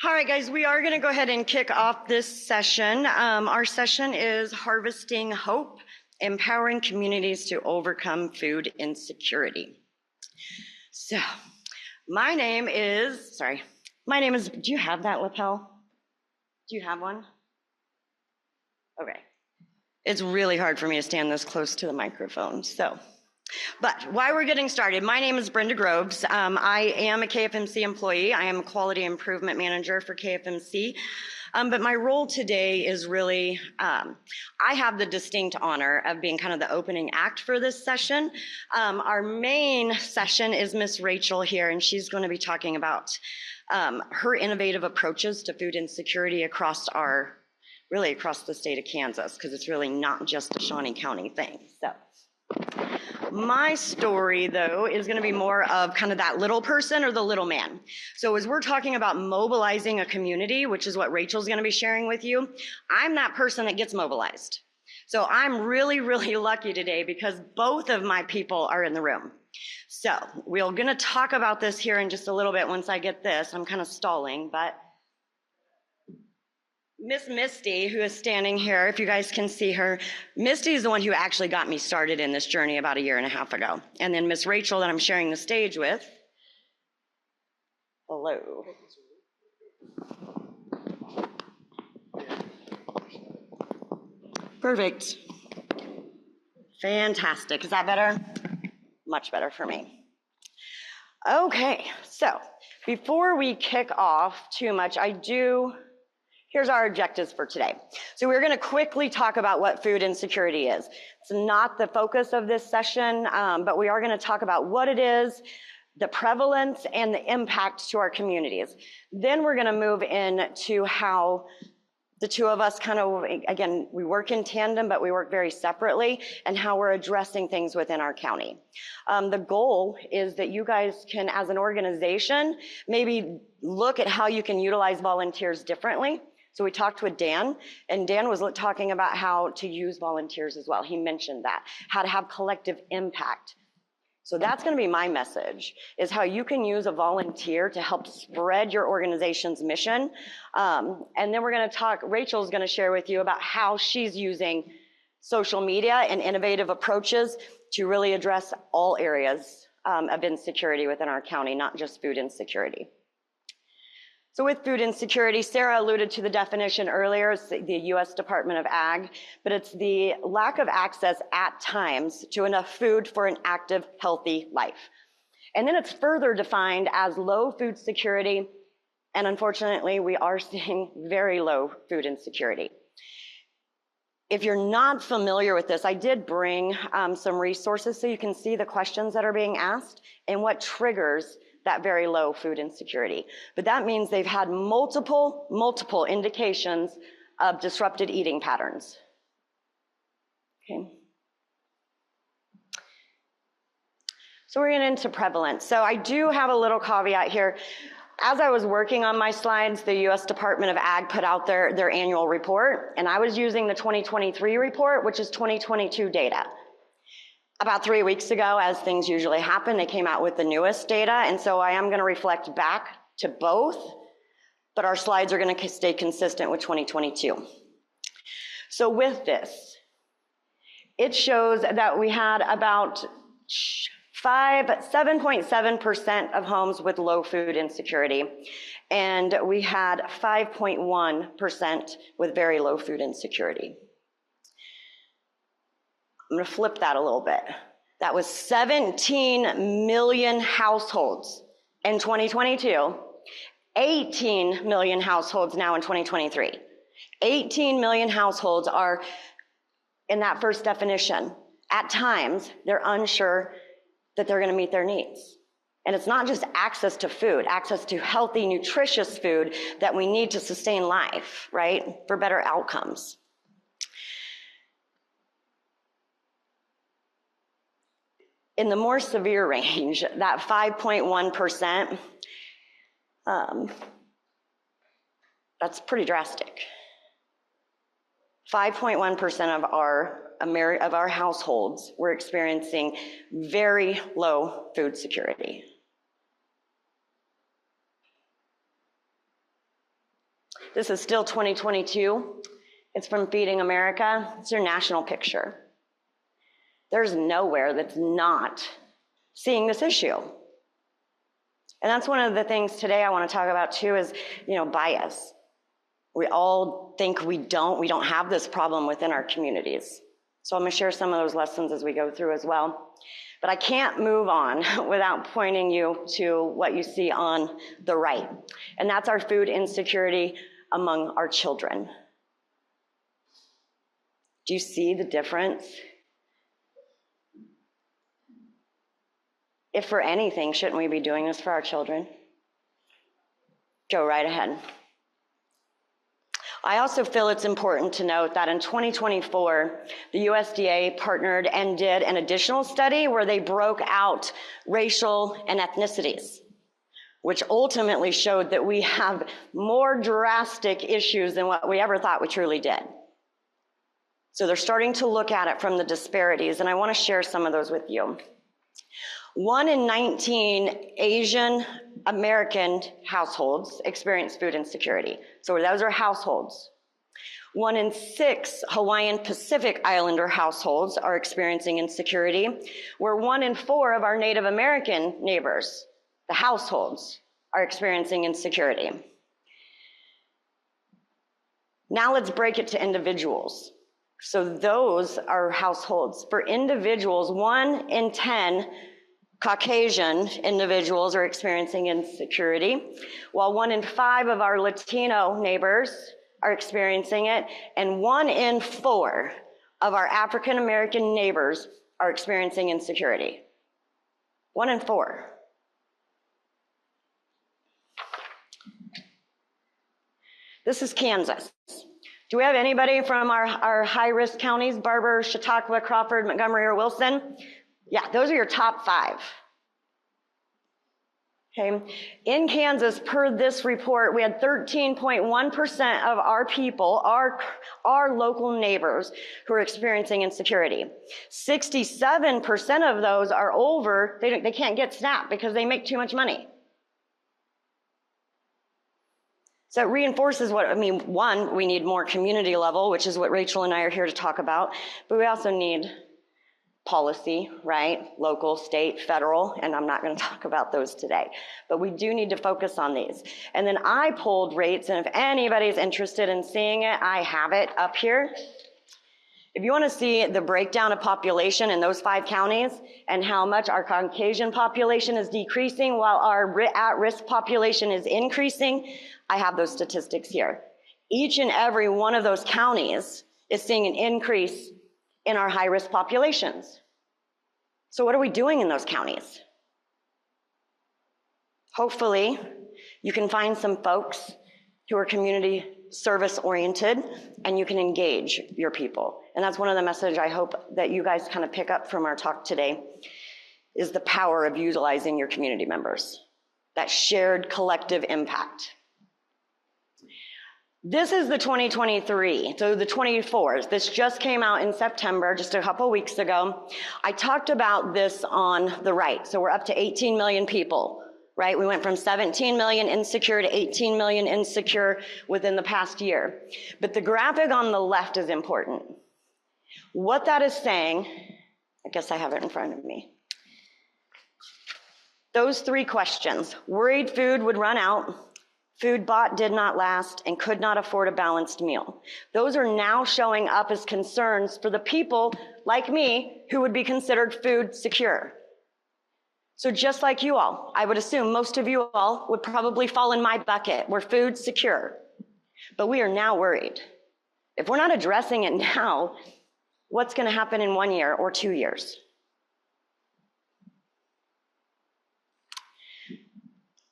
All right, guys, we are going to go ahead and kick off this session. Our session is Harvesting Hope, Empowering Communities to Overcome Food Insecurity. So, my name is, do you have that lapel? Do you have one? Okay. It's really hard for me to stand this close to the microphone, But while we're getting started, my name is Brenda Groves. I am a KFMC employee. I am a quality improvement manager for KFMC. But my role today is really, I have the distinct honor of being kind of the opening act for this session. Our main session is Miss Rachel here, and she's going to be talking about her innovative approaches to food insecurity across the state of Kansas, because it's really not just a Shawnee County thing. So my story, though, is going to be more of kind of that little person or the little man. So as we're talking about mobilizing a community, which is what Rachel's going to be sharing with you, I'm that person that gets mobilized. So I'm really, really lucky today because both of my people are in the room. So we're going to talk about this here in just a little bit once I get this. I'm kind of stalling, but Miss Misty, who is standing here, if you guys can see her, Misty is the one who actually got me started in this journey about 1.5 years ago. And then Miss Rachel that I'm sharing the stage with. Hello. Perfect. Fantastic. Is that better? Much better for me. Okay, so before we kick off too much, here's our objectives for today. So we're going to quickly talk about what food insecurity is. It's not the focus of this session, but we are going to talk about what it is, the prevalence, and the impact to our communities. Then we're going to move into how the two of us again, we work in tandem, but we work very separately, and how we're addressing things within our county. The goal is that you guys can, as an organization, maybe look at how you can utilize volunteers differently. So we talked with Dan, and Dan was talking about how to use volunteers as well. He mentioned that, how to have collective impact. So that's going to be my message, is how you can use a volunteer to help spread your organization's mission. And then we're going to talk, Rachel's going to share with you about how she's using social media and innovative approaches to really address all areas of insecurity within our county, not just food insecurity. So with food insecurity, Sarah alluded to the definition earlier, it's the U.S. Department of Ag, but it's the lack of access at times to enough food for an active, healthy life. And then it's further defined as low food security, and unfortunately, we are seeing very low food insecurity. If you're not familiar with this, I did bring some resources so you can see the questions that are being asked and what triggers that very low food insecurity. But that means they've had multiple indications of disrupted eating patterns. Okay. So we're getting into prevalence. So I do have a little caveat here. As I was working on my slides, the U.S. Department of Ag put out their annual report, and I was using the 2023 report, which is 2022 data. About 3 weeks ago, as things usually happen, they came out with the newest data, and so I am going to reflect back to both, but our slides are going to stay consistent with 2022. So with this, it shows that we had about 7.7% of homes with low food insecurity, and we had 5.1% with very low food insecurity. I'm going to flip that a little bit. That was 17 million households in 2022, 18 million households now in 2023. 18 million households are in that first definition. At times, they're unsure that they're going to meet their needs. And it's not just access to food, access to healthy, nutritious food that we need to sustain life, right, for better outcomes. In the more severe range, that 5.1%, that's pretty drastic. 5.1% of our households were experiencing very low food security. This is still 2022. It's from Feeding America. It's your national picture. There's nowhere that's not seeing this issue. And that's one of the things today I want to talk about too is, bias. We all think we don't have this problem within our communities. So I'm going to share some of those lessons as we go through as well. But I can't move on without pointing you to what you see on the right. And that's our food insecurity among our children. Do you see the difference? If for anything, shouldn't we be doing this for our children? Go right ahead. I also feel it's important to note that in 2024, the USDA partnered and did an additional study where they broke out racial and ethnicities, which ultimately showed that we have more drastic issues than what we ever thought we truly did. So they're starting to look at it from the disparities, and I want to share some of those with you. 1 in 19 Asian American households experience food insecurity. So those are households. 1 in 6 Hawaiian Pacific Islander households are experiencing insecurity, where 1 in 4 of our Native American neighbors, the households, are experiencing insecurity. Now let's break it to individuals. So those are households. For individuals, 1 in 10 Caucasian individuals are experiencing insecurity, while 1 in 5 of our Latino neighbors are experiencing it, and 1 in 4 of our African American neighbors are experiencing insecurity. 1 in 4. This is Kansas. Do we have anybody from our high-risk counties, Barber, Chautauqua, Crawford, Montgomery, or Wilson? Yeah, those are your top 5. Okay. In Kansas, per this report, we had 13.1% of our people, our local neighbors, who are experiencing insecurity. 67% of those are over, they can't get SNAP because they make too much money. So it reinforces one, we need more community level, which is what Rachel and I are here to talk about, but we also need policy, right? Local, state, federal, and I'm not going to talk about those today. But we do need to focus on these. And then I pulled rates, and if anybody's interested in seeing it, I have it up here. If you want to see the breakdown of population in those 5 counties and how much our Caucasian population is decreasing while our at-risk population is increasing, I have those statistics here. Each and every one of those counties is seeing an increase in our high-risk populations. So what are we doing in those counties? Hopefully, you can find some folks who are community service oriented and you can engage your people. And that's one of the messages I hope that you guys kind of pick up from our talk today is the power of utilizing your community members, that shared collective impact. This is the 2023, so the 24s. This just came out in September, just a couple weeks ago. I talked about this on the right. So we're up to 18 million people, right? We went from 17 million insecure to 18 million insecure within the past year. But the graphic on the left is important. What that is saying, I guess I have it in front of me. Those 3 questions: worried food would run out, food bought did not last, and could not afford a balanced meal. Those are now showing up as concerns for the people like me who would be considered food secure. So just like you all, I would assume most of you all would probably fall in my bucket. We're food secure, but we are now worried. If we're not addressing it now, what's going to happen in 1 year or 2 years?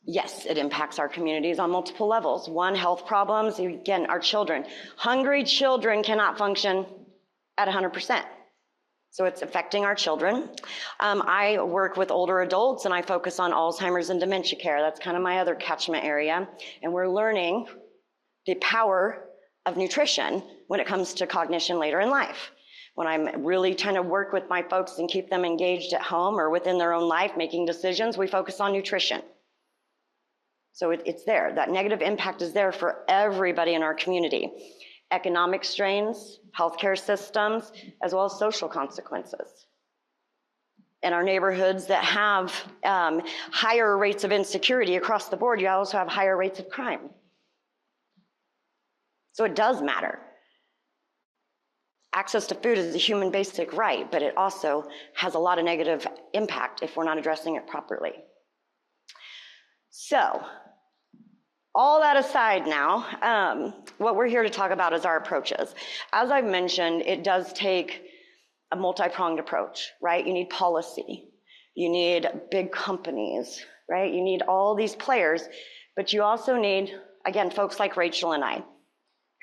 Yes, it impacts our communities on multiple levels. 1, health problems. Again, our children. Hungry children cannot function at 100%. So it's affecting our children. I work with older adults and I focus on Alzheimer's and dementia care. That's kind of my other catchment area. And we're learning the power of nutrition when it comes to cognition later in life. When I'm really trying to work with my folks and keep them engaged at home or within their own life, making decisions, we focus on nutrition. So it's there. That negative impact is there for everybody in our community. Economic strains, healthcare systems, as well as social consequences. In our neighborhoods that have higher rates of insecurity across the board, you also have higher rates of crime. So it does matter. Access to food is a human basic right, but it also has a lot of negative impact if we're not addressing it properly. So, all that aside now, what we're here to talk about is our approaches. As I've mentioned, it does take a multi-pronged approach, right? You need policy, you need big companies, right? You need all these players, but you also need, again, folks like Rachel and I,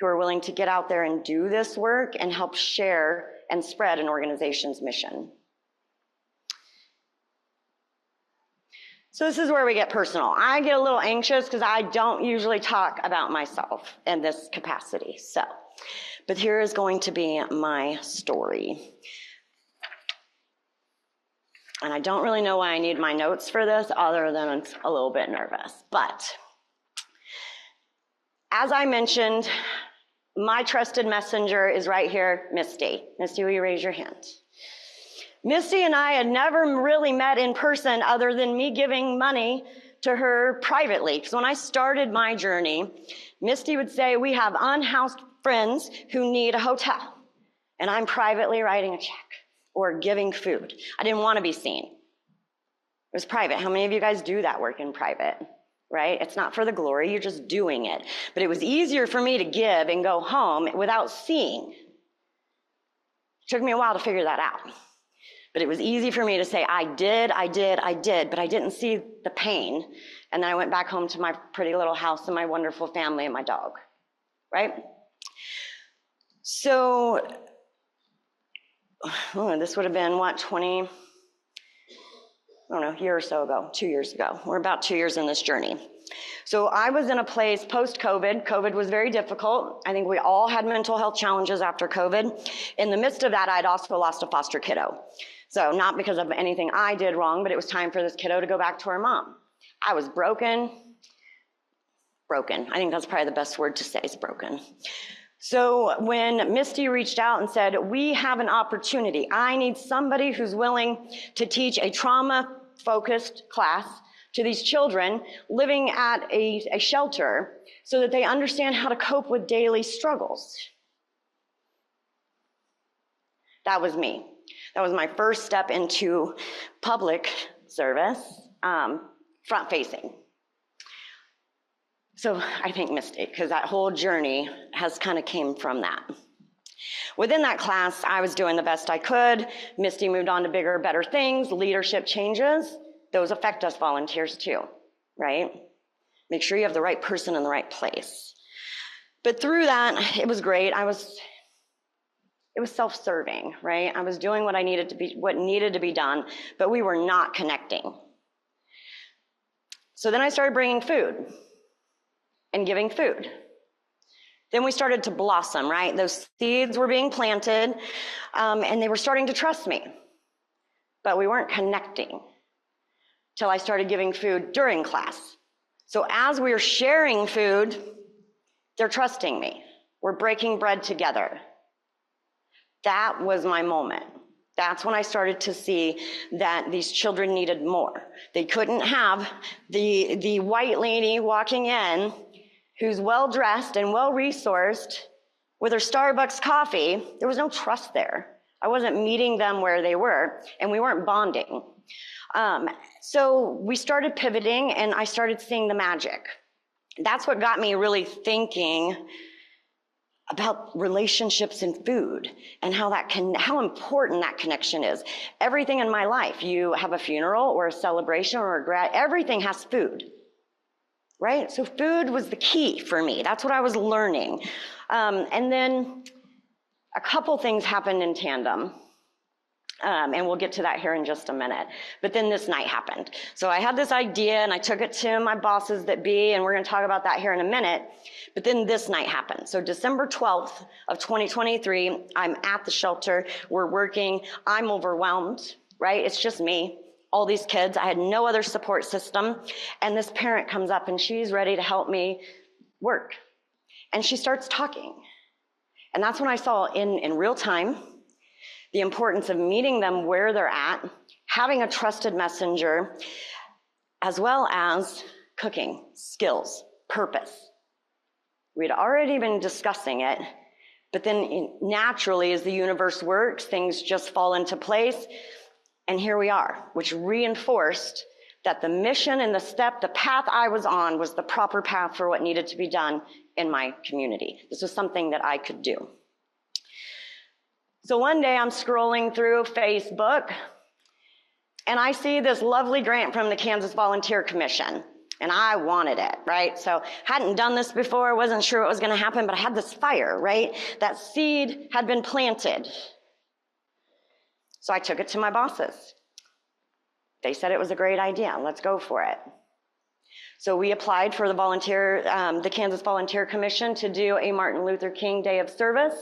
who are willing to get out there and do this work and help share and spread an organization's mission. So this is where we get personal. I get a little anxious because I don't usually talk about myself in this capacity. But here is going to be my story. And I don't really know why I need my notes for this other than I'm a little bit nervous. But as I mentioned, my trusted messenger is right here, Misty. Misty, will you raise your hand? Misty and I had never really met in person other than me giving money to her privately. Because when I started my journey, Misty would say, we have unhoused friends who need a hotel. And I'm privately writing a check or giving food. I didn't want to be seen. It was private. How many of you guys do that work in private? Right? It's not for the glory, you're just doing it. But it was easier for me to give and go home without seeing. It took me a while to figure that out. But it was easy for me to say, I did, but I didn't see the pain. And then I went back home to my pretty little house and my wonderful family and my dog, right? So, this would have been, what, a year or so ago, 2 years ago. We're about 2 years in this journey. So I was in a place post-COVID. COVID was very difficult. I think we all had mental health challenges after COVID. In the midst of that, I'd also lost a foster kiddo. So not because of anything I did wrong, but it was time for this kiddo to go back to her mom. I was broken. I think that's probably the best word to say is broken. So when Misty reached out and said, we have an opportunity, I need somebody who's willing to teach a trauma-focused class to these children living at a shelter so that they understand how to cope with daily struggles. That was me. That was my first step into public service, front-facing. So I think Misty, because that whole journey has kind of came from that. Within that class, I was doing the best I could. Misty moved on to bigger, better things, leadership changes. Those affect us volunteers too, right? Make sure you have the right person in the right place. But through that, it was great. It was self-serving, right? I was doing what needed to be done, but we were not connecting. So then I started bringing food and giving food. Then we started to blossom, right? Those seeds were being planted, and they were starting to trust me, but we weren't connecting till I started giving food during class. So as we were sharing food, they're trusting me. We're breaking bread together. That was my moment. That's when I started to see that these children needed more. They couldn't have the white lady walking in who's well-dressed and well-resourced with her Starbucks coffee. There was no trust there. I wasn't meeting them where they were, and we weren't bonding. So we started pivoting, and I started seeing the magic. That's what got me really thinking about relationships and food and how important that connection is. Everything in my life, you have a funeral or a celebration or a grad, everything has food, right? So food was the key for me. That's what I was learning. And then a couple things happened in tandem. And we'll get to that here in just a minute. But then this night happened. So I had this idea and I took it to my bosses that be, and we're going to talk about that here in a minute. But then this night happened. So December 12th of 2023, I'm at the shelter. We're working. I'm overwhelmed, right? It's just me. all these kids. I had no other support system. And this parent comes up and she's ready to help me work. And she starts talking. And that's when I saw in real time the importance of meeting them where they're at, having a trusted messenger, as well as cooking, skills, purpose. We'd already been discussing it, but then naturally, as the universe works, things just fall into place. And here we are, which reinforced that the mission and the path I was on was the proper path for what needed to be done in my community. This was something that I could do. So one day I'm scrolling through Facebook and I see this lovely grant from the Kansas Volunteer Commission. And I wanted it, right? So hadn't done this before, wasn't sure what was gonna happen, but I had this fire, right? That seed had been planted. So I took it to my bosses. They said it was a great idea, let's go for it. So we applied for the Kansas Volunteer Commission to do a Martin Luther King Day of Service.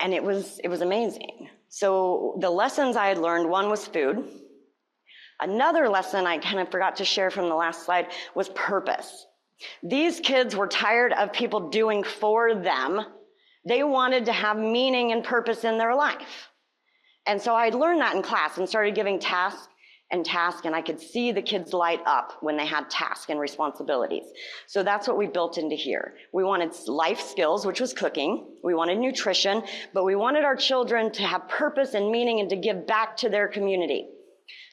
And it was amazing. So the lessons I had learned, one was food. Another lesson I kind of forgot to share from the last slide was purpose. These kids were tired of people doing for them. They wanted to have meaning and purpose in their life. And so I learned that in class and started giving tasks, and I could see the kids light up when they had tasks and responsibilities. So that's what we built into here. We wanted life skills, which was cooking. We wanted nutrition, but we wanted our children to have purpose and meaning and to give back to their community.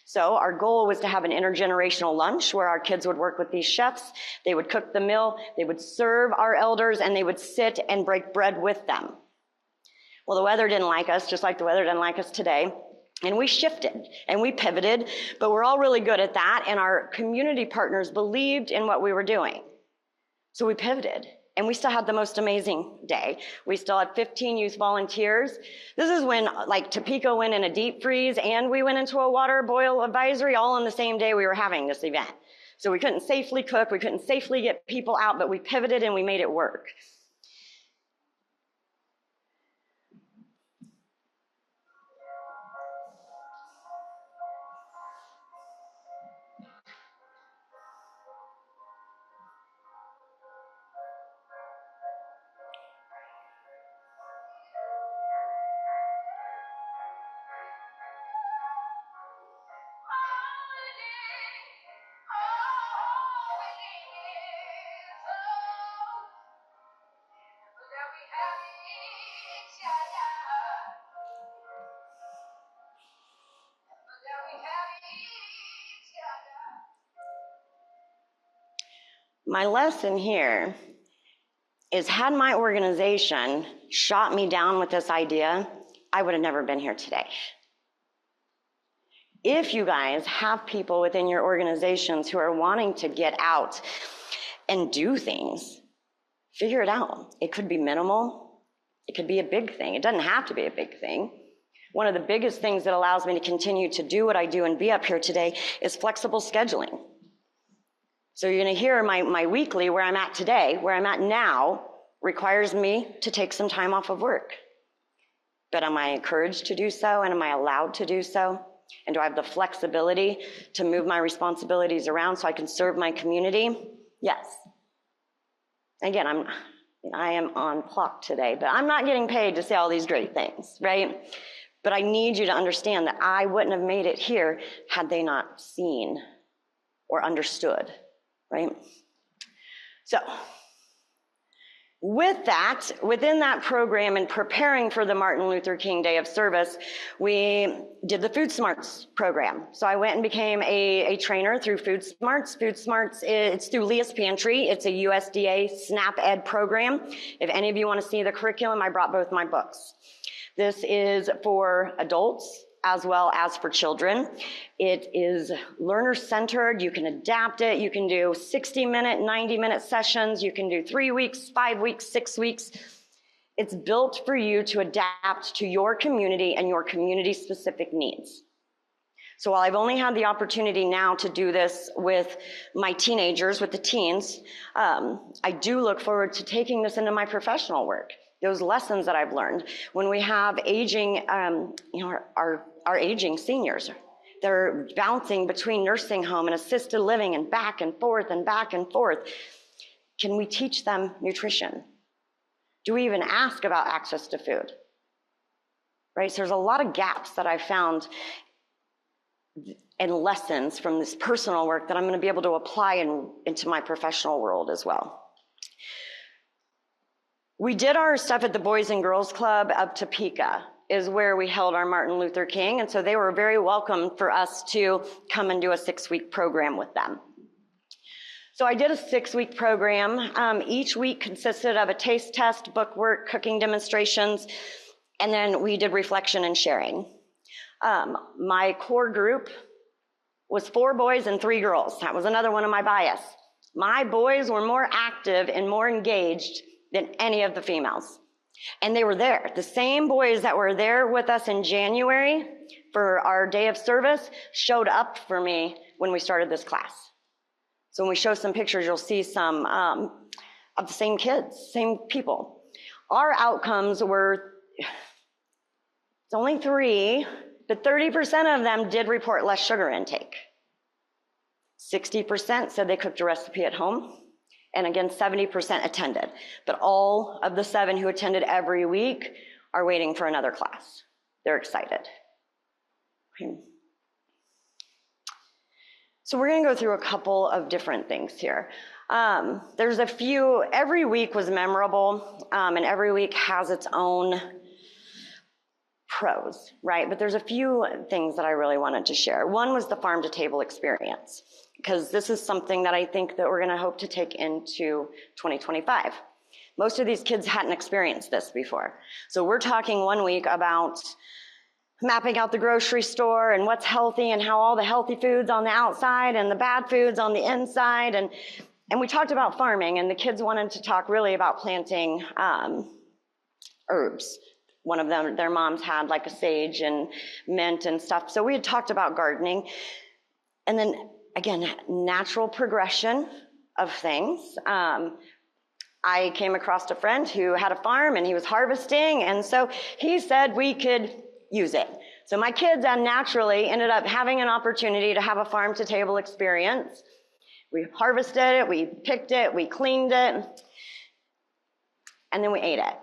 So our goal was to have an intergenerational lunch where our kids would work with these chefs. They would cook the meal, they would serve our elders, and they would sit and break bread with them. Well, the weather didn't like us, just like the weather didn't like us today. And we shifted and we pivoted, but we're all really good at that. And our community partners believed in what we were doing. So we pivoted. And we still had the most amazing day. We still had 15 youth volunteers. This is when like Topeka went in a deep freeze and we went into a water boil advisory all on the same day we were having this event. So we couldn't safely cook, we couldn't safely get people out, but we pivoted and we made it work. My lesson here is had my organization shot me down with this idea, I would have never been here today. If you guys have people within your organizations who are wanting to get out and do things, figure it out. It could be minimal. It could be a big thing. It doesn't have to be a big thing. One of the biggest things that allows me to continue to do what I do and be up here today is flexible scheduling. So you're gonna hear my weekly, where I'm at today, where I'm at now, requires me to take some time off of work. But am I encouraged to do so, and am I allowed to do so? And do I have the flexibility to move my responsibilities around so I can serve my community? Yes. Again, I am on clock today, but I'm not getting paid to say all these great things, right? But I need you to understand that I wouldn't have made it here had they not seen or understood. Right? So with that, within that program and preparing for the Martin Luther King Day of Service, we did the Food Smarts program. So I went and became a trainer through Food Smarts. Food Smarts, it's through Leah's Pantry. It's a USDA SNAP Ed program. If any of you want to see the curriculum, I brought both my books. This is for adults as well as for children. It is learner-centered. You can adapt it. You can do 60-minute, 90-minute sessions. You can do 3 weeks, 5 weeks, 6 weeks. It's built for you to adapt to your community and your community-specific needs. So while I've only had the opportunity now to do this with my teenagers, with the teens, I do look forward to taking this into my professional work those lessons that I've learned. When we have aging, our aging seniors, they're bouncing between nursing home and assisted living and back and forth and back and forth. Can we teach them nutrition? Do we even ask about access to food? Right, so there's a lot of gaps that I've found and lessons from this personal work that I'm going to be able to apply into my professional world as well. We did our stuff at the Boys and Girls Club up to Topeka is where we held our Martin Luther King, and so they were very welcome for us to come and do a 6-week program with them. So I did a 6-week program. Each week consisted of a taste test, book work, cooking demonstrations, and then we did reflection and sharing. My core group was 4 boys and 3 girls. That was another one of my bias. My boys were more active and more engaged than any of the females. And they were there. The same boys that were there with us in January for our day of service showed up for me when we started this class. So when we show some pictures, you'll see some of the same kids, same people. Our outcomes were, it's only 3, but 30% of them did report less sugar intake. 60% said they cooked a recipe at home. And again, 70% attended. But all of the 7 who attended every week are waiting for another class. They're excited. Okay. So we're going to go through a couple of different things here. There's a few, every week was memorable, and every week has its own pros, right? But there's a few things that I really wanted to share. One was the farm to table experience, because this is something that I think that we're going to hope to take into 2025. Most of these kids hadn't experienced this before. So we're talking one week about mapping out the grocery store and what's healthy and how all the healthy foods on the outside and the bad foods on the inside. And we talked about farming, and the kids wanted to talk really about planting herbs. One of them, their moms had like a sage and mint and stuff. So we had talked about gardening. And then again, natural progression of things. I came across a friend who had a farm and he was harvesting. And so he said we could use it. So my kids naturally ended up having an opportunity to have a farm to table experience. We harvested it, we picked it, we cleaned it, and then we ate it.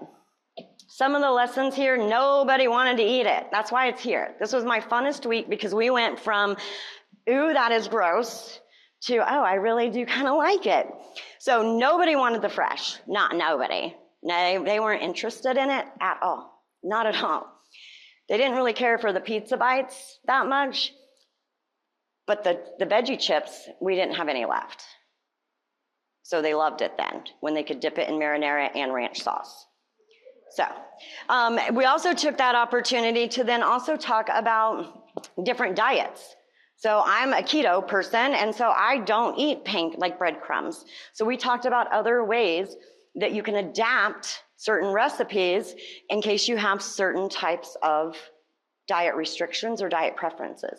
Some of the lessons here, nobody wanted to eat it. That's why it's here. This was my funnest week because we went from, ooh, that is gross, to, oh, I really do kind of like it. So nobody wanted the fresh, not nobody. No, they weren't interested in it at all, not at all. They didn't really care for the pizza bites that much, but the veggie chips, we didn't have any left. So they loved it then, when they could dip it in marinara and ranch sauce. So we also took that opportunity to then also talk about different diets. So I'm a keto person, and so I don't eat like breadcrumbs. So we talked about other ways that you can adapt certain recipes in case you have certain types of diet restrictions or diet preferences.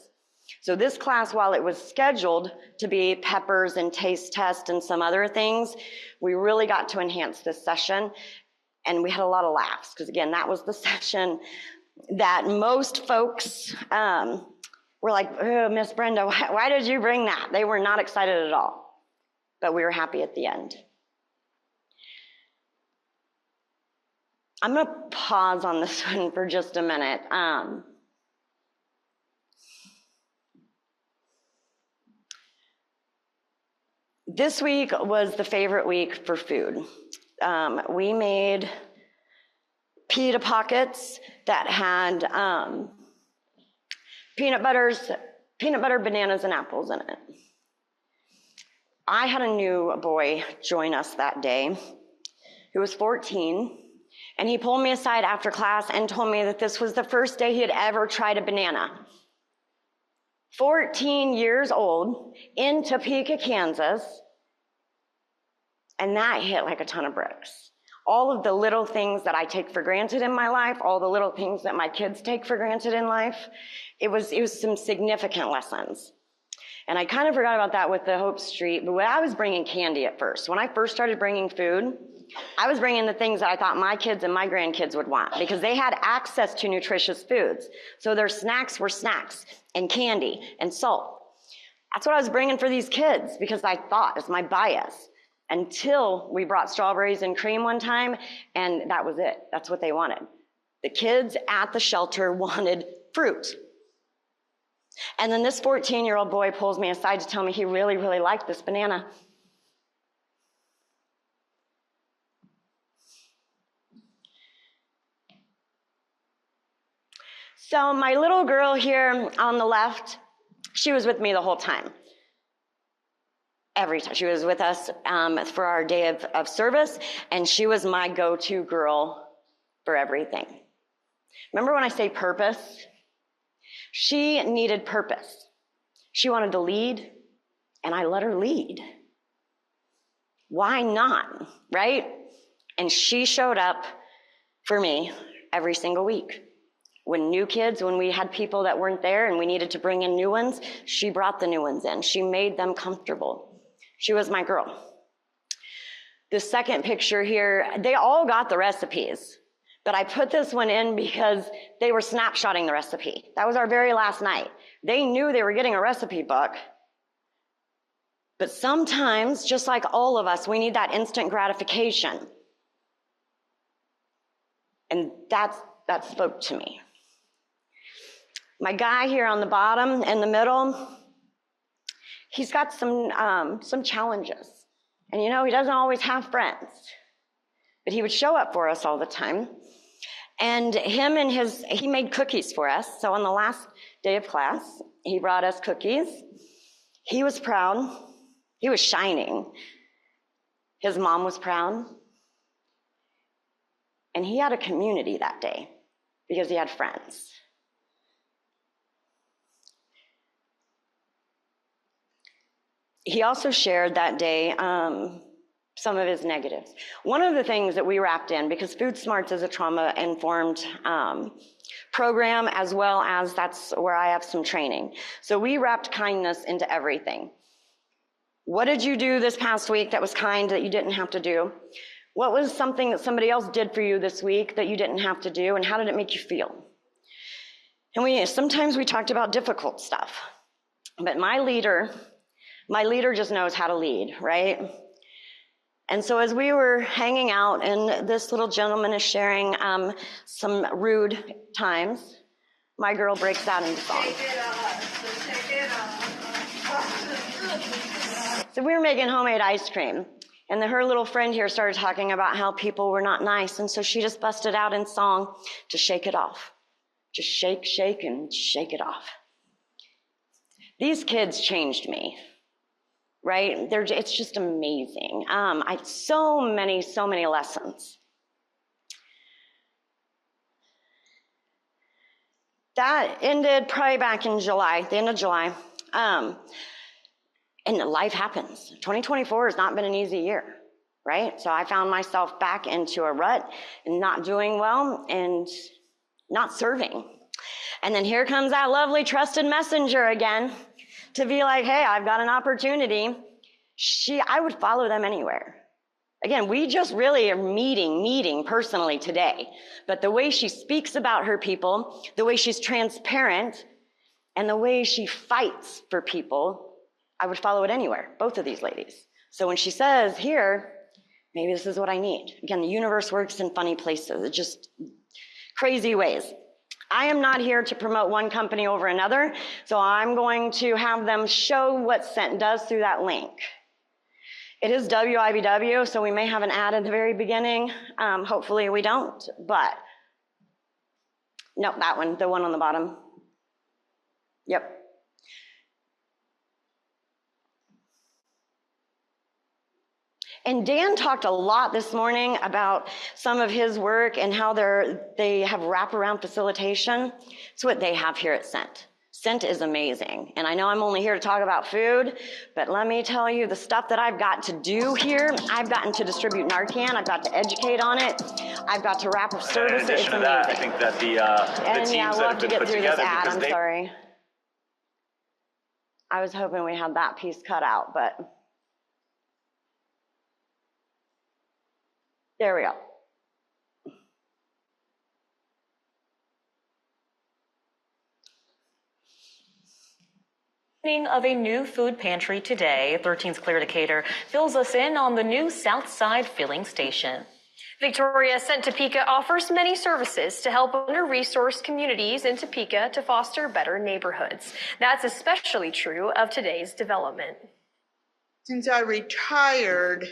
So this class, while it was scheduled to be peppers and taste test and some other things, we really got to enhance this session. And we had a lot of laughs, because again, that was the session that most folks were like, oh, Miss Brenda, why did you bring that? They were not excited at all, but we were happy at the end. I'm going to pause on this one for just a minute. This week was the favorite week for food. We made pita pockets that had peanut butter, bananas, and apples in it. I had a new boy join us that day who was 14, and he pulled me aside after class and told me that this was the first day he had ever tried a banana. 14 years old in Topeka, Kansas, and that hit like a ton of bricks. All of the little things that I take for granted in my life, all the little things that my kids take for granted in life, it was some significant lessons. And I kind of forgot about that with the Hope Street, but I was bringing candy at first. When I first started bringing food, I was bringing the things that I thought my kids and my grandkids would want because they had access to nutritious foods. So their snacks were snacks and candy and salt. That's what I was bringing for these kids because I thought, it's my bias. Until we brought strawberries and cream one time, and that was it. That's what they wanted. The kids at the shelter wanted fruit. And then this 14-year-old boy pulls me aside to tell me he really, really liked this banana. So my little girl here on the left, she was with me the whole time. Every time. She was with us for our day of service, and she was my go-to girl for everything. Remember when I say purpose? She needed purpose. She wanted to lead, and I let her lead. Why not, right? And she showed up for me every single week. When we had people that weren't there and we needed to bring in new ones, she brought the new ones in. She made them comfortable. She was my girl. The second picture here, they all got the recipes. But I put this one in because they were snapshotting the recipe. That was our very last night. They knew they were getting a recipe book. But sometimes, just like all of us, we need that instant gratification. And that spoke to me. My guy here on the bottom in the middle, he's got some challenges. And he doesn't always have friends. But he would show up for us all the time. And he made cookies for us. So on the last day of class, he brought us cookies. He was proud. He was shining. His mom was proud. And he had a community that day because he had friends. He also shared that day some of his negatives. One of the things that we wrapped in, because Food Smarts is a trauma-informed program, as well as that's where I have some training. So we wrapped kindness into everything. What did you do this past week that was kind that you didn't have to do? What was something that somebody else did for you this week that you didn't have to do, and how did it make you feel? And sometimes we talked about difficult stuff, but my leader just knows how to lead, right? And so as we were hanging out and this little gentleman is sharing some rude times, my girl breaks out into song. So we were making homemade ice cream, and her little friend here started talking about how people were not nice, and so she just busted out in song to shake it off. Just shake, shake, and shake it off. These kids changed me. Right? It's just amazing. So many lessons. That ended probably back in July, the end of July. And life happens. 2024 has not been an easy year, right? So I found myself back into a rut and not doing well and not serving. And then here comes that lovely trusted messenger again. To be like, hey, I've got an opportunity. I would follow them anywhere. Again, we just really are meeting personally today. But the way she speaks about her people, the way she's transparent, and the way she fights for people, I would follow it anywhere, both of these ladies. So when she says, here, maybe this is what I need. Again, the universe works in funny places. It's just crazy ways. I am not here to promote one company over another, so I'm going to have them show what Scent does through that link. It is WIBW, so we may have an ad at the very beginning. Hopefully we don't, but no, that one, the one on the bottom. Yep. And Dan talked a lot this morning about some of his work and how they have wraparound facilitation. It's what they have here at Scent. Scent is amazing. And I know I'm only here to talk about food, but let me tell you the stuff that I've got to do here. I've gotten to distribute Narcan. I've got to educate on it. I've got to wrap up services. In addition to that, I think that the teams that have been put together, I'm sorry. I was hoping we had that piece cut out, but there we go. Of a new food pantry today, 13's Claire Decatur fills us in on the new Southside filling station. Victoria Sent Topeka offers many services to help under-resourced communities in Topeka to foster better neighborhoods. That's especially true of today's development. Since I retired,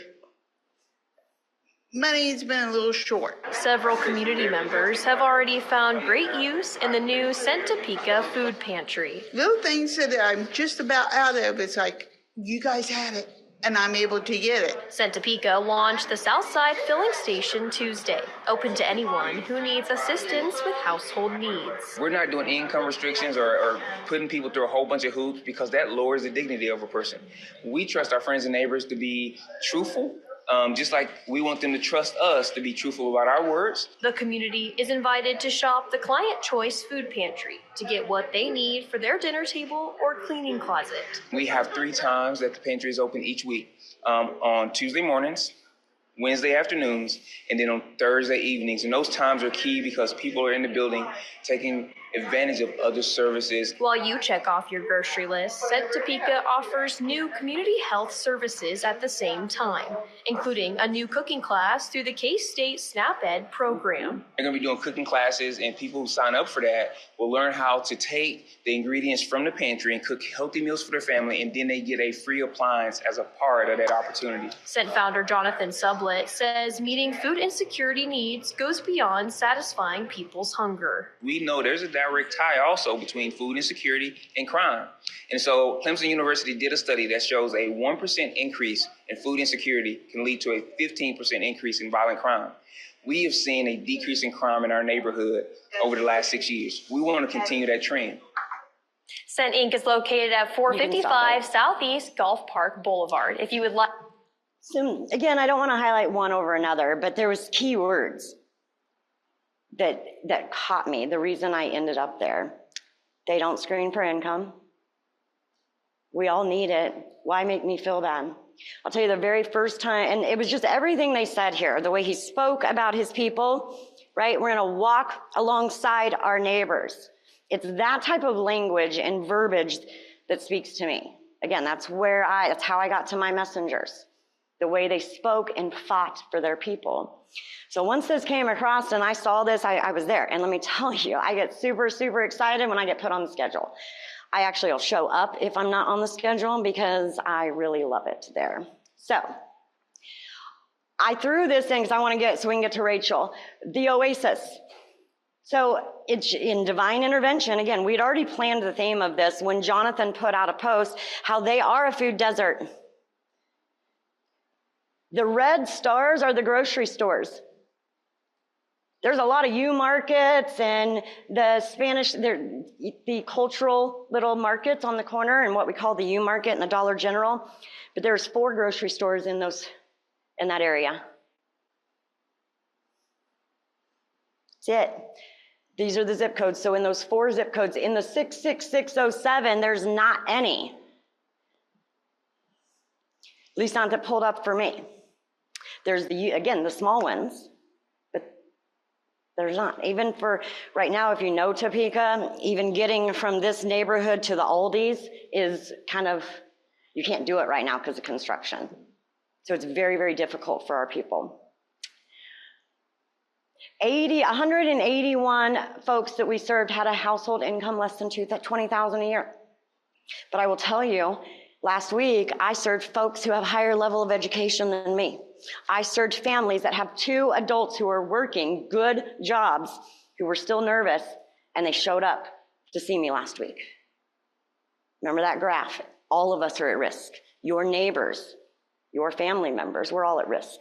money's been a little short. Several community members have already found great use in the new Sent Topeka food pantry. Little things that I'm just about out of, it's like, you guys had it, and I'm able to get it. Sent Topeka launched the Southside Filling Station Tuesday, open to anyone who needs assistance with household needs. We're not doing income restrictions or putting people through a whole bunch of hoops because that lowers the dignity of a person. We trust our friends and neighbors to be truthful. Just like we want them to trust us to be truthful about our words. The community is invited to shop the Client Choice Food Pantry to get what they need for their dinner table or cleaning closet. We have 3 times that the pantry is open each week, on Tuesday mornings, Wednesday afternoons, and then on Thursday evenings. And those times are key because people are in the building taking advantage of other services. While you check off your grocery list, Sent Topeka offers new community health services at the same time, including a new cooking class through the K-State SNAP Ed program. They're going to be doing cooking classes, and people who sign up for that will learn how to take the ingredients from the pantry and cook healthy meals for their family, and then they get a free appliance as a part of that opportunity. Sent founder Jonathan Sublett says meeting food insecurity needs goes beyond satisfying people's hunger. We know there's a direct tie also between food insecurity and crime. And so Clemson University did a study that shows a 1% increase in food insecurity can lead to a 15% increase in violent crime. We have seen a decrease in crime in our neighborhood over the last 6 years. We want to continue that trend. Sent Inc. is located at 455 Southeast Golf Park Boulevard. If you would like. So again, I don't want to highlight one over another, but there was key words that caught me, the reason I ended up there. They don't screen for income. We all need it. Why make me feel bad? I'll tell you the very first time, and it was just everything they said here, the way he spoke about his people, right? We're gonna walk alongside our neighbors. It's that type of language and verbiage that speaks to me. Again, that's how I got to my messengers. The way they spoke and fought for their people. So once this came across and I saw this, I was there. And let me tell you, I get super, super excited when I get put on the schedule. I actually will show up if I'm not on the schedule because I really love it there. So I threw this in because I want to so we can get to Rachel. The Oasis. So it's in divine intervention. Again, we'd already planned the theme of this when Jonathan put out a post, how they are a food desert. The red stars are the grocery stores. There's a lot of U markets and the the cultural little markets on the corner and what we call the U market and the Dollar General. But there's 4 grocery stores in that area. That's it. These are the zip codes. So in those 4 zip codes, in the 66607, there's not any. At least not that pulled up for me. There's the small ones, but there's not. Even for right now, if you know Topeka, even getting from this neighborhood to the Aldi's is kind of, you can't do it right now because of construction. So it's very, very difficult for our people. 181 folks that we served had a household income less than $20,000 a year. But I will tell you, last week, I served folks who have a higher level of education than me. I served families that have 2 adults who are working good jobs, who were still nervous, and they showed up to see me last week. Remember that graph? All of us are at risk. Your neighbors, your family members, we're all at risk.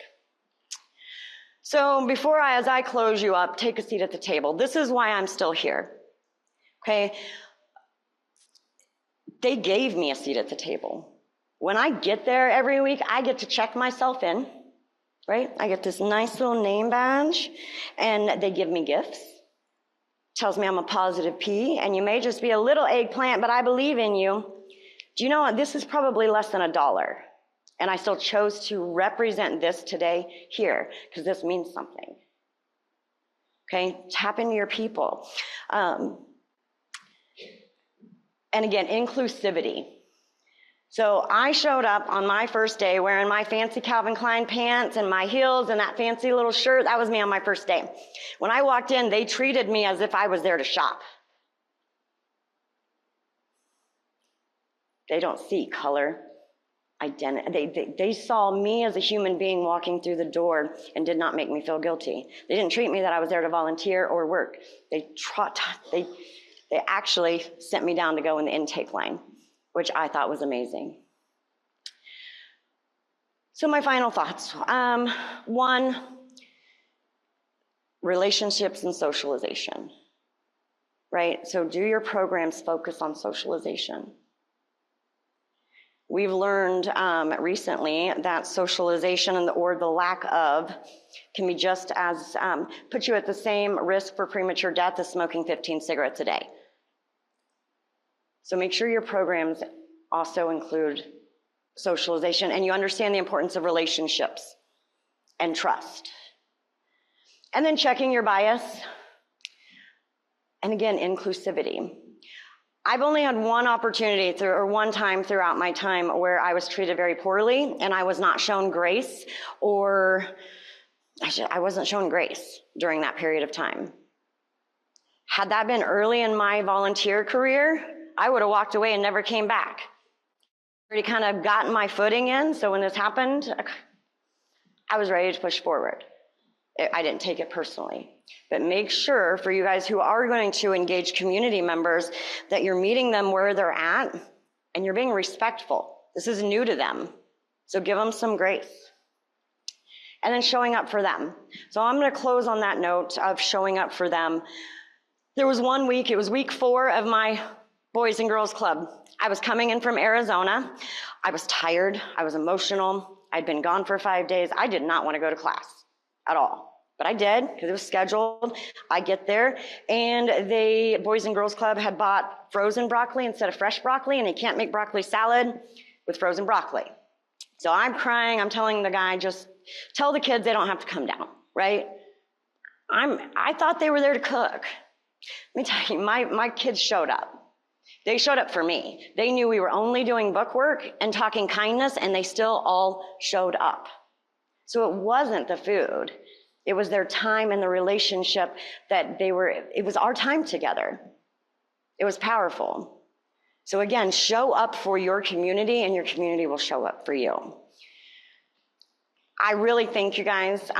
So as I close you up, take a seat at the table. This is why I'm still here, okay? They gave me a seat at the table. When I get there every week, I get to check myself in, right? I get this nice little name badge, and they give me gifts. Tells me I'm a positive P, and you may just be a little eggplant, but I believe in you. Do you know what? This is probably less than $1. And I still chose to represent this today here because this means something. Okay, tap into your people. And again, inclusivity. So I showed up on my first day wearing my fancy Calvin Klein pants and my heels and that fancy little shirt. That was me on my first day. When I walked in, they treated me as if I was there to shop. They don't see color, identity. They saw me as a human being walking through the door and did not make me feel guilty. They didn't treat me that I was there to volunteer or work. They actually sent me down to go in the intake line, which I thought was amazing. So my final thoughts. One, relationships and socialization, right? So do your programs focus on socialization? We've learned recently that socialization or the lack of can be just as, put you at the same risk for premature death as smoking 15 cigarettes a day. So make sure your programs also include socialization and you understand the importance of relationships and trust. And then checking your bias. And again, inclusivity. I've only had one opportunity or one time throughout my time where I was treated very poorly and I was not shown grace, or I wasn't shown grace during that period of time. Had that been early in my volunteer career, I would have walked away and never came back. Already kind of gotten my footing in, so when this happened, I was ready to push forward. I didn't take it personally. But make sure for you guys who are going to engage community members that you're meeting them where they're at and you're being respectful. This is new to them, so give them some grace. And then showing up for them. So I'm going to close on that note of showing up for them. There was one week, it was week 4 of my Boys and Girls Club. I was coming in from Arizona. I was tired, I was emotional. I'd been gone for 5 days. I did not want to go to class at all. But I did because it was scheduled. I get there and the Boys and Girls Club had bought frozen broccoli instead of fresh broccoli, and they can't make broccoli salad with frozen broccoli. So I'm crying. I'm telling the guy, just tell the kids they don't have to come down, right? I thought they were there to cook. Let me tell you, my kids showed up. They showed up for me. They knew we were only doing book work and talking kindness, and they still all showed up. So it wasn't the food. It was their time and the relationship that it was our time together. It was powerful. So again, show up for your community and your community will show up for you. I really thank you guys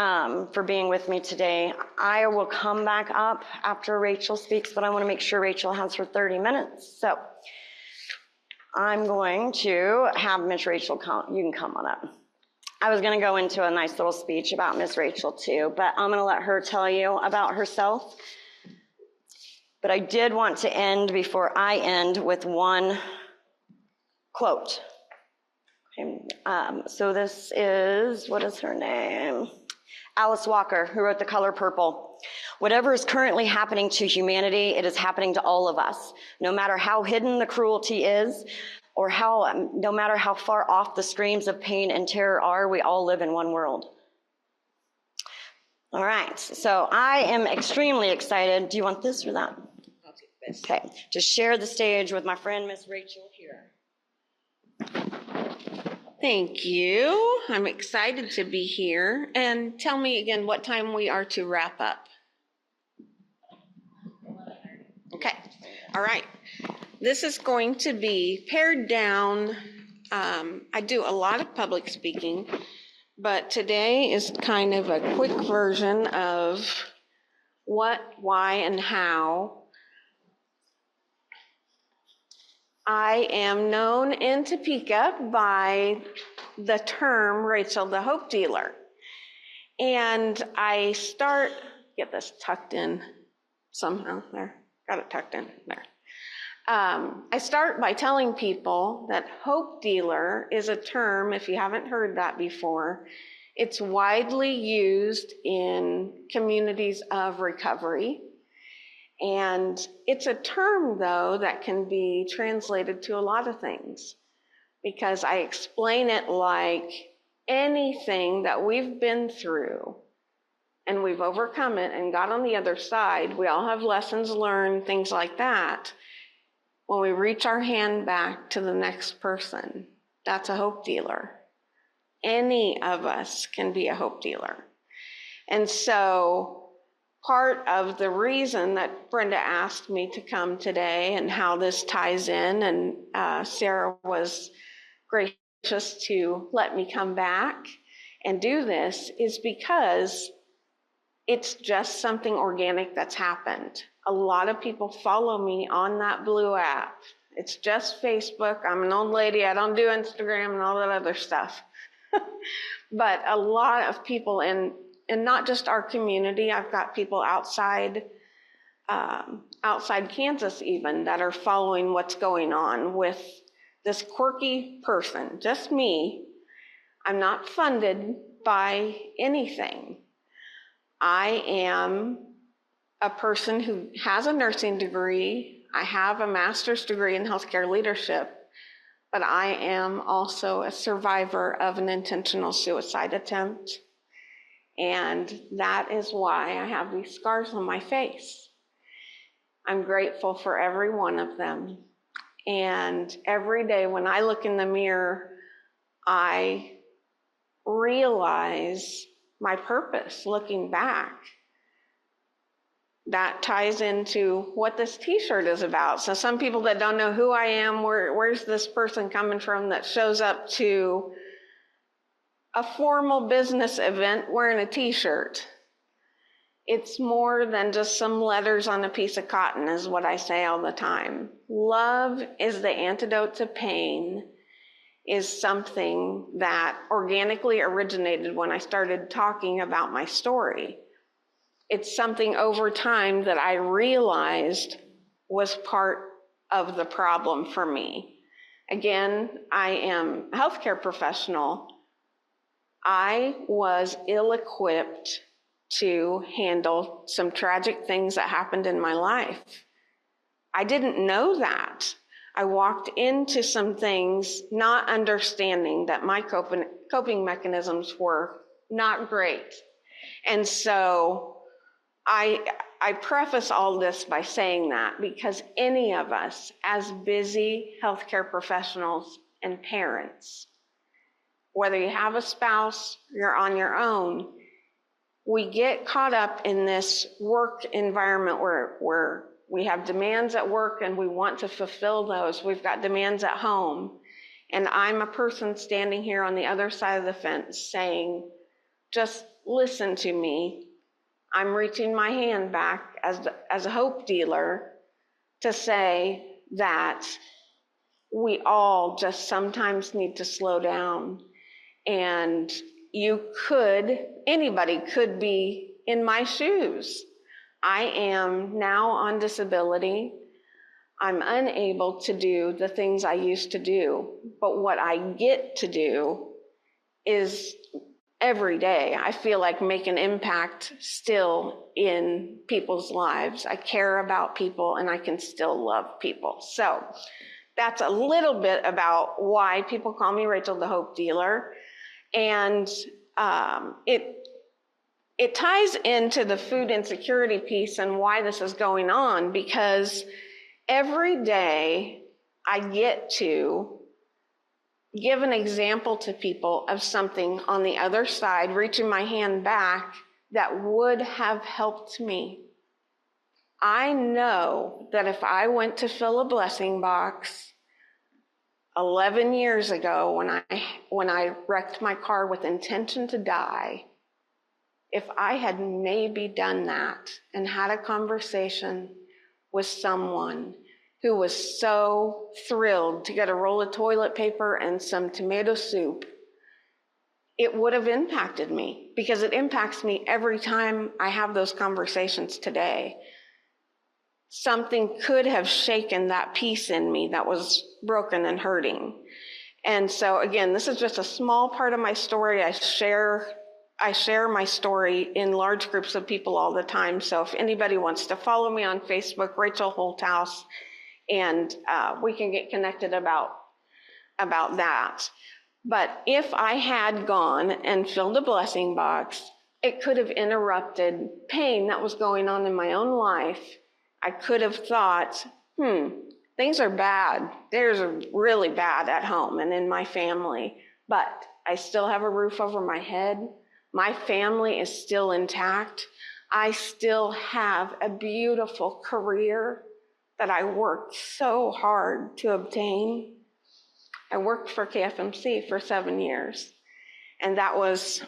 for being with me today. I will come back up after Rachel speaks, but I want to make sure Rachel has her 30 minutes. So I'm going to have Miss Rachel come. You can come on up. I was going to go into a nice little speech about Miss Rachel too, but I'm going to let her tell you about herself. But I did want to end before I end with one quote. Okay, so this is, what is her name? Alice Walker, who wrote The Color Purple. Whatever is currently happening to humanity, it is happening to all of us. No matter how hidden the cruelty is, or no matter how far off the screams of pain and terror are, we all live in one world. All right, so I am extremely excited. Do you want this or that? I'll take this. Okay, to share the stage with my friend, Miss Rachel here. Thank you. I'm excited to be here. And tell me again what time we are to wrap up. Okay, all right. This is going to be pared down. I do a lot of public speaking, but today is kind of a quick version of what, why, and how. I am known in Topeka by the term Rachel the Hope Dealer. And I get this tucked in somehow there. Got it tucked in there. I start by telling people that hope dealer is a term, if you haven't heard that before, it's widely used in communities of recovery. And it's a term, though, that can be translated to a lot of things. because I explain it like anything that we've been through and we've overcome it and got on the other side. We all have lessons learned, things like that. When we reach our hand back to the next person, that's a hope dealer. Any of us can be a hope dealer. And so part of the reason that Brenda asked me to come today and how this ties in, and Sarah was gracious to let me come back and do this, is because it's just something organic that's happened. A lot of people follow me on that blue app. It's just Facebook. I'm an old lady. I don't do Instagram and all that other stuff. But a lot of people, and not just our community, I've got people outside Kansas even, that are following what's going on with this quirky person, just me. I'm not funded by anything. I am a person who has a nursing degree. I have a master's degree in healthcare leadership, but I am also a survivor of an intentional suicide attempt. And that is why I have these scars on my face. I'm grateful for every one of them. And every day when I look in the mirror, I realize my purpose looking back. That ties into what this t-shirt is about. So some people that don't know who I am, where's this person coming from that shows up to a formal business event wearing a t-shirt? It's more than just some letters on a piece of cotton, is what I say all the time. Love is the antidote to pain is something that organically originated when I started talking about my story. It's something over time that I realized was part of the problem for me. Again, I am a healthcare professional. I was ill-equipped to handle some tragic things that happened in my life. I didn't know that. I walked into some things not understanding that my coping mechanisms were not great. And so I preface all this by saying that because any of us, as busy healthcare professionals and parents, whether you have a spouse, you're on your own, we get caught up in this work environment where we have demands at work and we want to fulfill those. We've got demands at home. And I'm a person standing here on the other side of the fence saying, just listen to me. I'm reaching my hand back as a hope dealer to say that we all just sometimes need to slow down. And anybody could be in my shoes. I am now on disability. I'm unable to do the things I used to do, but what I get to do is every day, I feel like make an impact still in people's lives. I care about people and I can still love people. So that's a little bit about why people call me Rachel the Hope Dealer. And it ties into the food insecurity piece and why this is going on, because every day I get to give an example to people of something on the other side, reaching my hand back, that would have helped me. I know that if I went to fill a blessing box 11 years ago when I wrecked my car with intention to die, if I had maybe done that and had a conversation with someone who was so thrilled to get a roll of toilet paper and some tomato soup, it would have impacted me, because it impacts me every time I have those conversations today. Something could have shaken that piece in me that was broken and hurting. And so again, this is just a small part of my story. I share my story in large groups of people all the time. So if anybody wants to follow me on Facebook, Rachel Holthouse, and we can get connected about about that. But if I had gone and filled a blessing box, it could have interrupted pain that was going on in my own life. I could have thought, things are bad. There's really bad at home and in my family, but I still have a roof over my head. My family is still intact. I still have a beautiful career that I worked so hard to obtain. I worked for KFMC for 7 years, and that was,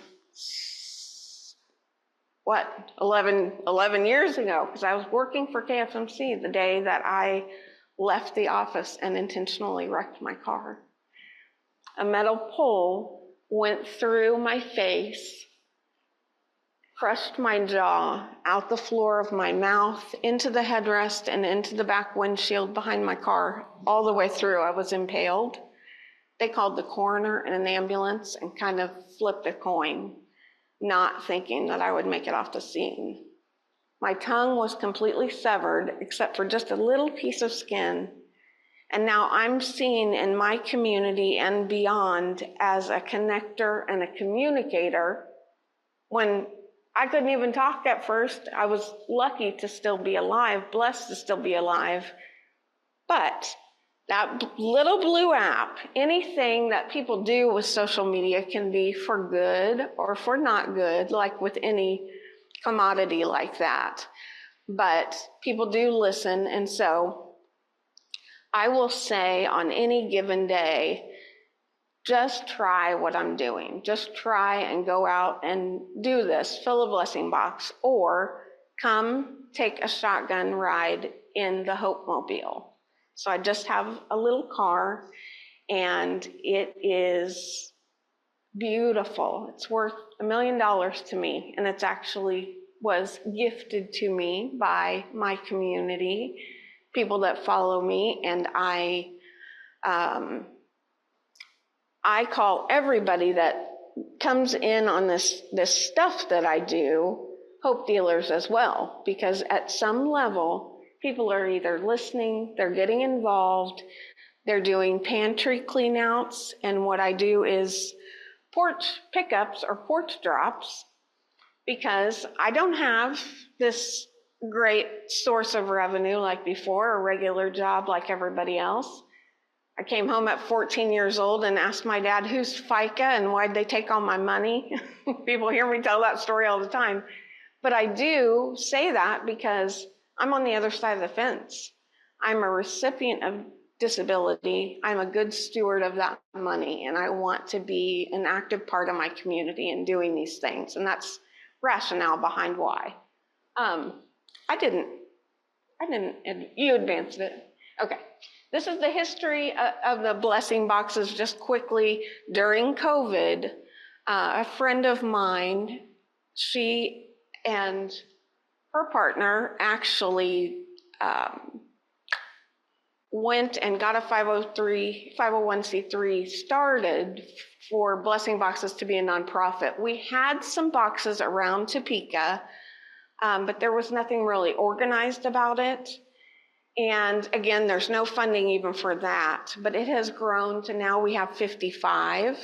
11 years ago, because I was working for KFMC the day that I left the office and intentionally wrecked my car. A metal pole went through my face, crushed my jaw, out the floor of my mouth, into the headrest, and into the back windshield behind my car. All the way through, I was impaled. They called the coroner and an ambulance and kind of flipped a coin, not thinking that I would make it off the scene. My tongue was completely severed, except for just a little piece of skin. And now I'm seen in my community and beyond as a connector and a communicator. When I couldn't even talk at first, I was lucky to still be alive, blessed to still be alive. But that little blue app, anything that people do with social media can be for good or for not good, like with any commodity like that. But people do listen, and so I will say on any given day, just try what I'm doing. Just try and go out and do this, fill a blessing box, or come take a shotgun ride in the Hope Mobile. So I just have a little car, and it is beautiful. It's worth $1 million to me, and it's actually was gifted to me by my community, people that follow me, and I call everybody that comes in on this stuff that I do hope dealers as well, because at some level, people are either listening, they're getting involved, they're doing pantry cleanouts, and what I do is porch pickups or porch drops, because I don't have this great source of revenue like before, a regular job like everybody else. I came home at 14 years old and asked my dad, who's FICA and why'd they take all my money? People hear me tell that story all the time. But I do say that because I'm on the other side of the fence. I'm a recipient of disability. I'm a good steward of that money, and I want to be an active part of my community in doing these things. And that's rationale behind why. You advanced it. Okay. This is the history of the blessing boxes just quickly. During COVID, a friend of mine, she and her partner actually went and got a 501c3 started for blessing boxes to be a nonprofit. We had some boxes around Topeka, but there was nothing really organized about it. And again, there's no funding even for that, but it has grown to now we have 55.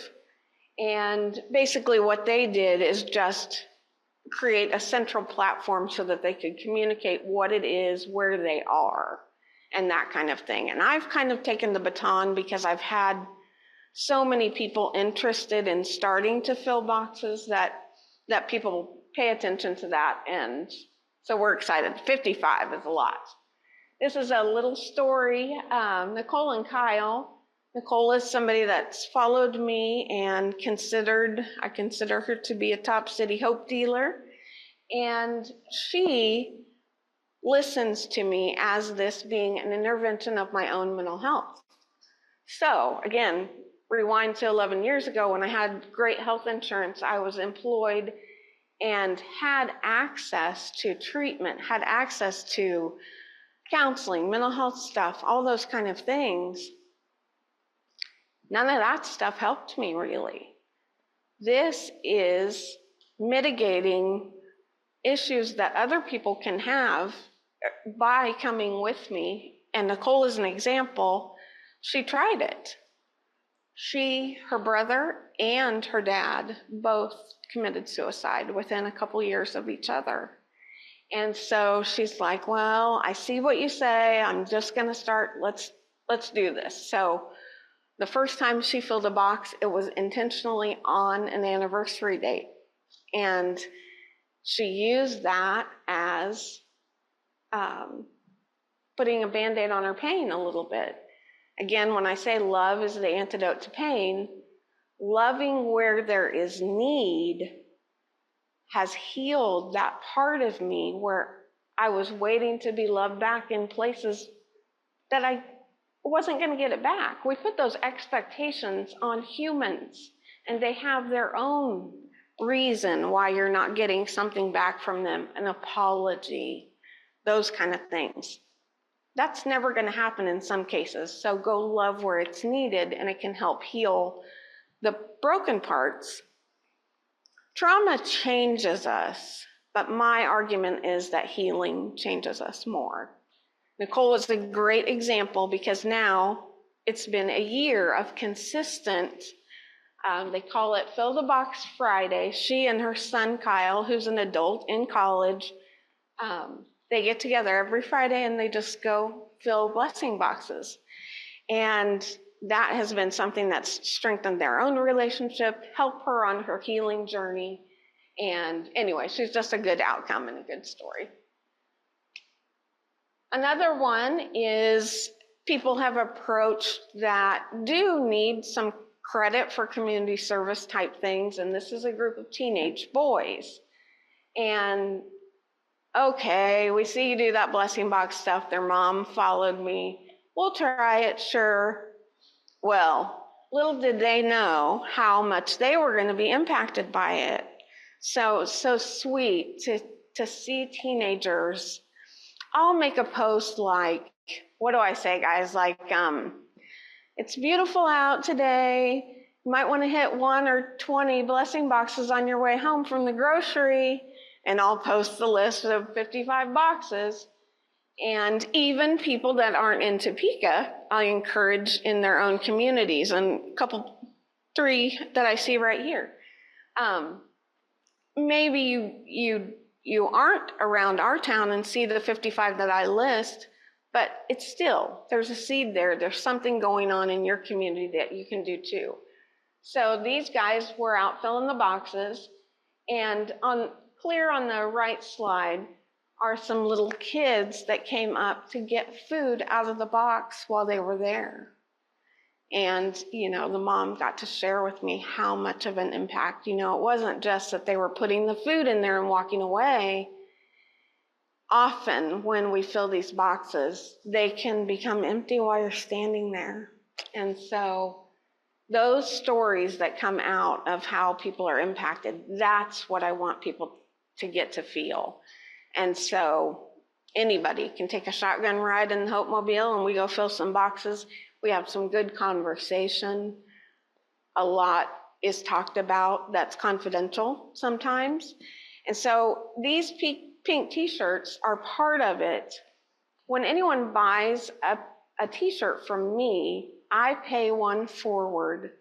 And basically what they did is just create a central platform so that they could communicate what it is, where they are, and that kind of thing. And I've kind of taken the baton because I've had so many people interested in starting to fill boxes that people pay attention to that. And so we're excited. 55 is a lot. This is a little story. Nicole and Kyle. Nicole is somebody that's followed me and I consider her to be a top city hope dealer. And she listens to me as this being an intervention of my own mental health. So again, rewind to 11 years ago when I had great health insurance, I was employed and had access to treatment, had access to counseling, mental health stuff, all those kind of things. None of that stuff helped me really. This is mitigating issues that other people can have by coming with me. And Nicole is an example. She tried it. her brother, and her dad both committed suicide within a couple years of each other. And so she's like, well, I see what you say. I'm just going to start. Let's do this. So the first time she filled a box, it was intentionally on an anniversary date. And she used that as putting a Band-Aid on her pain a little bit. Again, when I say love is the antidote to pain, loving where there is need has healed that part of me where I was waiting to be loved back in places that I wasn't going to get it back. We put those expectations on humans, and they have their own reason why you're not getting something back from them, an apology, those kind of things. That's never going to happen in some cases. So go love where it's needed, and it can help heal the broken parts. Trauma changes us, but my argument is that healing changes us more. Nicole is a great example because now it's been a year of consistent, they call it Fill the Box Friday. She and her son Kyle, who's an adult in college, they get together every Friday and they just go fill blessing boxes. And that has been something that's strengthened their own relationship, helped her on her healing journey. And anyway, she's just a good outcome and a good story. Another one is people have approached that do need some credit for community service type things. And this is a group of teenage boys. And okay, we see you do that blessing box stuff. Their mom followed me. We'll try it, sure. Well, little did they know how much they were going to be impacted by it. So sweet to see teenagers. I'll make a post like, what do I say, guys? Like, it's beautiful out today. You might want to hit 1 or 20 blessing boxes on your way home from the grocery. And I'll post the list of 55 boxes. And even people that aren't in Topeka, I encourage in their own communities, and three that I see right here. Maybe you aren't around our town and see the 55 that I list, but it's still, there's a seed there. There's something going on in your community that you can do too. So these guys were out filling the boxes, and clear on the right slide are some little kids that came up to get food out of the box while they were there. And, the mom got to share with me how much of an impact, it wasn't just that they were putting the food in there and walking away. Often when we fill these boxes, they can become empty while you're standing there. And so those stories that come out of how people are impacted, that's what I want people to get to feel. And so anybody can take a shotgun ride in the Hope Mobile and we go fill some boxes. We have some good conversation. A lot is talked about that's confidential sometimes. And so these pink t-shirts are part of it. When anyone buys a t-shirt from me, I pay one forward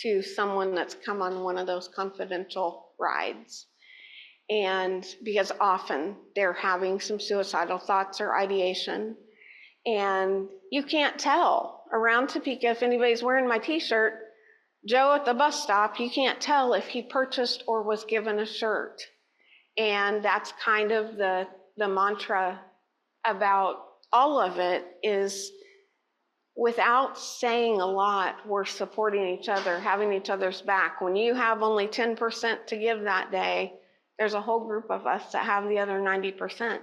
to someone that's come on one of those confidential rides. And because often they're having some suicidal thoughts or ideation, and you can't tell around Topeka if anybody's wearing my t-shirt. Joe at the bus stop, you can't tell if he purchased or was given a shirt. And that's kind of the mantra about all of it is, without saying a lot, we're supporting each other, having each other's back. When you have only 10% to give that day, there's a whole group of us that have the other 90%.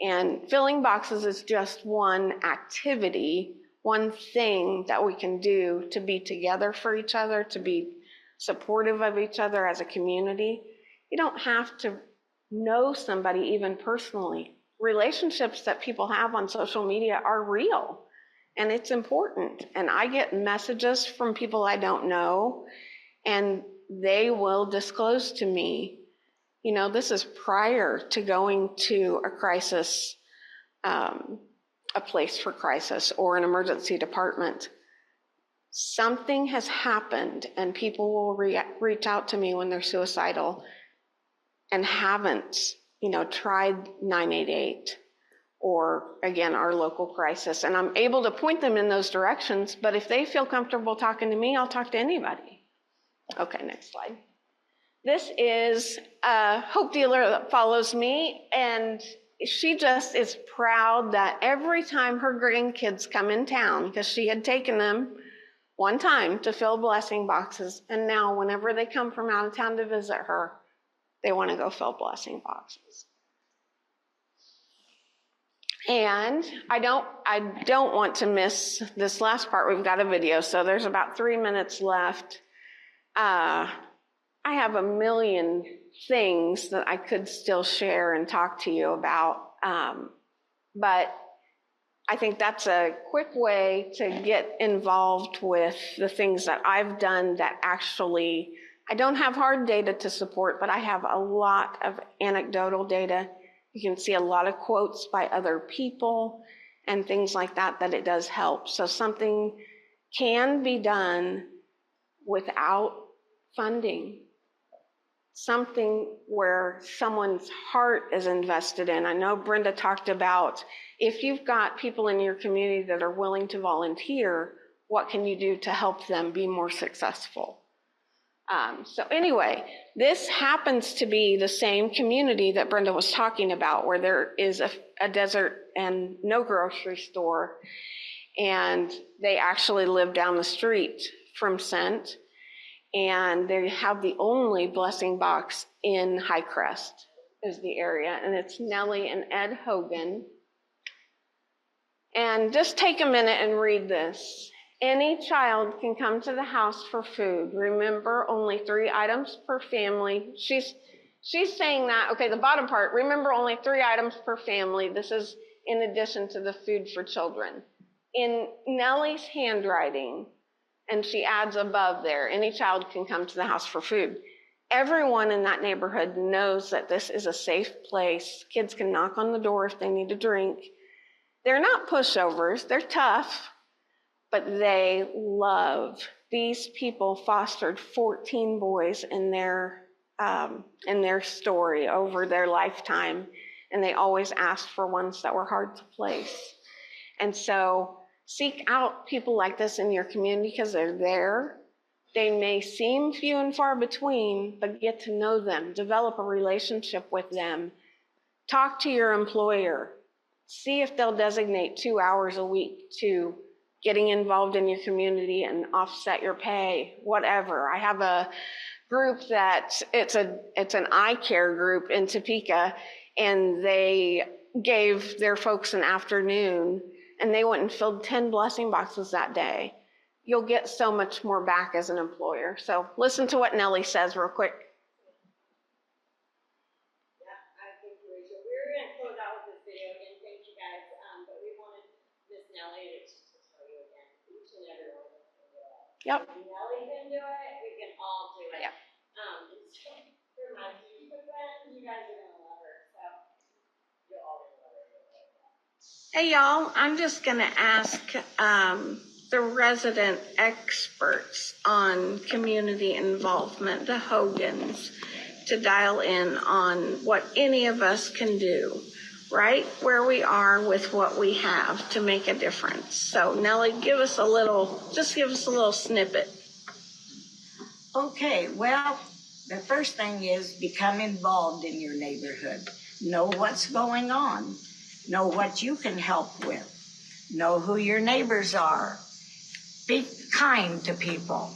And filling boxes is just one activity, one thing that we can do to be together for each other, to be supportive of each other as a community. You don't have to know somebody even personally. Relationships that people have on social media are real, and it's important. And I get messages from people I don't know, and they will disclose to me, this is prior to going to a crisis, a place for crisis or an emergency department. something has happened and people will reach out to me when they're suicidal and haven't, tried 988 or, again, our local crisis. And I'm able to point them in those directions, but if they feel comfortable talking to me, I'll talk to anybody. Okay, next slide. This is a hope dealer that follows me, and she just is proud that every time her grandkids come in town, because she had taken them one time to fill blessing boxes, and now whenever they come from out of town to visit her, they want to go fill blessing boxes. And I don't want to miss this last part. We've got a video, so there's about 3 minutes left. I have a million things that I could still share and talk to you about, but I think that's a quick way to get involved with the things that I've done that actually, I don't have hard data to support, but I have a lot of anecdotal data. You can see a lot of quotes by other people and things like that, that it does help. So something can be done without funding, something where someone's heart is invested in. I know Brenda talked about if you've got people in your community that are willing to volunteer, what can you do to help them be more successful? So anyway, this happens to be the same community that Brenda was talking about, where there is a desert and no grocery store, and they actually live down the street from Scent. And they have the only blessing box in Highcrest is the area, and it's Nellie and Ed Hogan. And just take a minute and read this. Any child can come to the house for food. Remember, only 3 items per family. She's saying that, okay, the bottom part, remember only 3 items per family. This is in addition to the food for children. In Nellie's handwriting, and she adds above there, any child can come to the house for food. Everyone in that neighborhood knows that this is a safe place. Kids can knock on the door if they need a drink. They're not pushovers, they're tough, but they love. These people fostered 14 boys in their story over their lifetime, and they always asked for ones that were hard to place. And so seek out people like this in your community because they're there. They may seem few and far between, but get to know them, develop a relationship with them. Talk to your employer. See if they'll designate 2 hours a week to getting involved in your community and offset your pay, whatever. I have a group that it's an eye care group in Topeka, and they gave their folks an afternoon, and they went and filled 10 blessing boxes that day. You'll get so much more back as an employer. So listen to what Nellie says real quick. Yeah, I think Rachel, we were going to close out with this video again. Thank you guys. But we wanted Miss Nellie to tell you again, each and every one of us can do it. Yep. If Nellie can do it, we can all do it. Yep. And so for my future friends, you guys are going to love her. So you're all going to love her. Hey, y'all, I'm just going to ask the resident experts on community involvement, the Hogans, to dial in on what any of us can do right where we are with what we have to make a difference. So Nellie, give us a little snippet. Okay, well, the first thing is become involved in your neighborhood. Know what's going on. Know what you can help with. Know who your neighbors are. Be kind to people.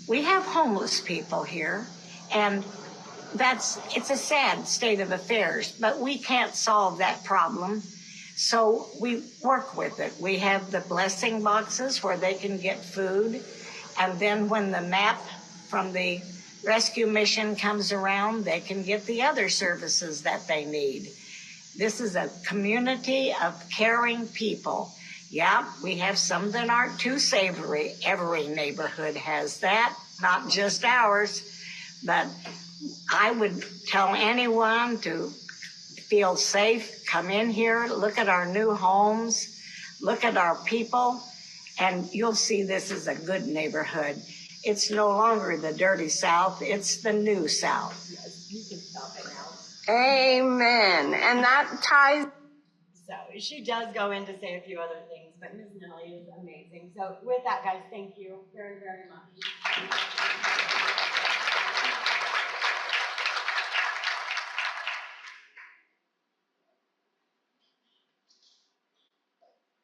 We have homeless people here, and it's a sad state of affairs, but we can't solve that problem. So we work with it. We have the blessing boxes where they can get food, and then when the map from the rescue mission comes around, they can get the other services that they need. This is a community of caring people. Yeah, we have some that aren't too savory. Every neighborhood has that, not just ours. But I would tell anyone to feel safe, come in here, look at our new homes, look at our people, And you'll see this is a good neighborhood. It's no longer the dirty South, it's the new South. Yes, you can stop it now. Amen. And that ties. So she does go in to say a few other things, but Ms. Nellie is amazing. So with that, guys, thank you very, very much.